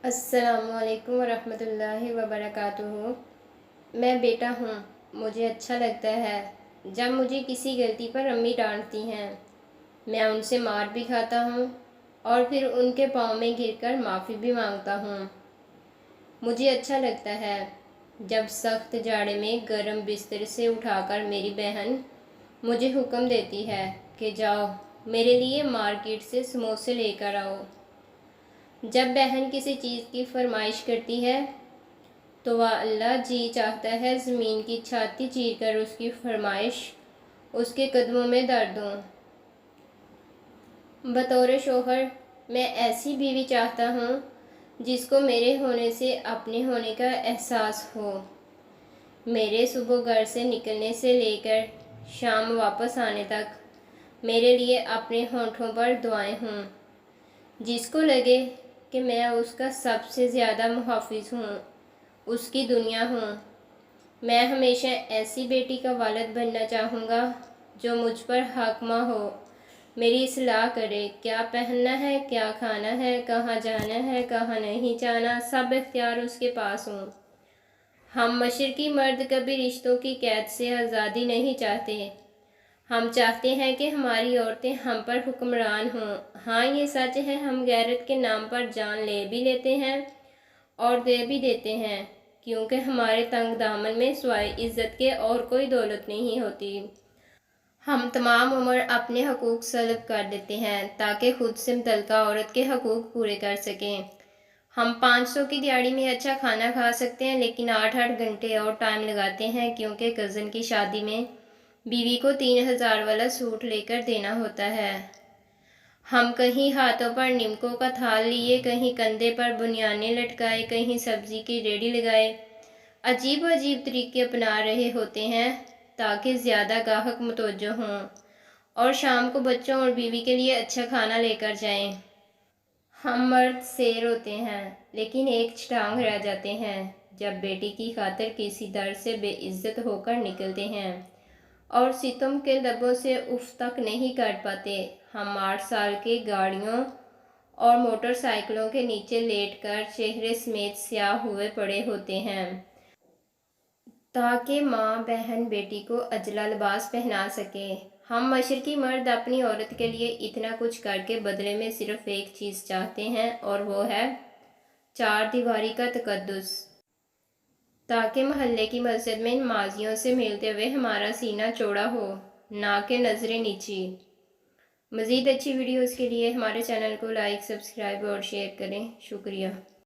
السلام علیکم ورحمۃ اللہ وبرکاتہ۔ میں بیٹا ہوں، مجھے اچھا لگتا ہے جب مجھے کسی غلطی پر امی ڈانٹتی ہیں۔ میں ان سے مار بھی کھاتا ہوں اور پھر ان کے پاؤں میں گر کر معافی بھی مانگتا ہوں۔ مجھے اچھا لگتا ہے جب سخت جاڑے میں گرم بستر سے اٹھا کر میری بہن مجھے حکم دیتی ہے کہ جاؤ میرے لیے مارکیٹ سے سموسے لے کر آؤ۔ جب بہن کسی چیز کی فرمائش کرتی ہے تو اللہ جی چاہتا ہے زمین کی چھاتی چیر کر اس کی فرمائش اس کے قدموں میں دھر دوں۔ بطور شوہر میں ایسی بیوی چاہتا ہوں جس کو میرے ہونے سے اپنے ہونے کا احساس ہو، میرے صبح گھر سے نکلنے سے لے کر شام واپس آنے تک میرے لیے اپنے ہونٹوں پر دعائیں ہوں، جس کو لگے کہ میں اس کا سب سے زیادہ محافظ ہوں، اس کی دنیا ہوں۔ میں ہمیشہ ایسی بیٹی کا والد بننا چاہوں گا جو مجھ پر حاکمہ ہو، میری اصلاح کرے، کیا پہننا ہے، کیا کھانا ہے، کہاں جانا ہے، کہاں نہیں جانا، سب اختیار اس کے پاس ہوں۔ ہم مشرقی مرد کبھی رشتوں کی قید سے آزادی نہیں چاہتے، ہم چاہتے ہیں کہ ہماری عورتیں ہم پر حکمران ہوں۔ ہاں یہ سچ ہے، ہم غیرت کے نام پر جان لے بھی لیتے ہیں اور دے بھی دیتے ہیں، کیونکہ ہمارے تنگ دامن میں سوائے عزت کے اور کوئی دولت نہیں ہوتی۔ ہم تمام عمر اپنے حقوق سلب کر دیتے ہیں تاکہ خود سے متعلقہ عورت کے حقوق پورے کر سکیں۔ ہم 500 کی دیہڑی میں اچھا کھانا کھا سکتے ہیں لیکن 8 گھنٹے اور ٹائم لگاتے ہیں کیونکہ کزن کی شادی میں بیوی کو 3000 والا سوٹ لے کر دینا ہوتا ہے۔ ہم کہیں ہاتھوں پر نمکوں کا تھال لیے، کہیں کندھے پر بنیانیں لٹکائے، کہیں سبزی کی ریڑھی لگائے عجیب طریقے اپنا رہے ہوتے ہیں تاکہ زیادہ گاہک متوجہ ہوں اور شام کو بچوں اور بیوی کے لیے اچھا کھانا لے کر جائیں۔ ہم مرد شیر ہوتے ہیں لیکن ایک چھٹانگ رہ جاتے ہیں جب بیٹی کی خاطر کسی در سے بے عزت ہو کر نکلتے ہیں اور ستم کے لبوں سے اف تک نہیں کر پاتے۔ ہم 8 سال کے گاڑیوں اور موٹر سائیکلوں کے نیچے لیٹ کر چہرے سمیت سیاہ ہوئے پڑے ہوتے ہیں تاکہ ماں بہن بیٹی کو اجلا لباس پہنا سکے۔ ہم مشرقی مرد اپنی عورت کے لیے اتنا کچھ کر کے بدلے میں صرف ایک چیز چاہتے ہیں اور وہ ہے 4 دیواری کا تقدس، تاکہ محلے کی مسجد میں نمازیوں سے ملتے ہوئے ہمارا سینہ چوڑا ہو، نہ کہ نظریں نیچی۔ مزید اچھی ویڈیوز کے لیے ہمارے چینل کو لائک، سبسکرائب اور شیئر کریں۔ شکریہ۔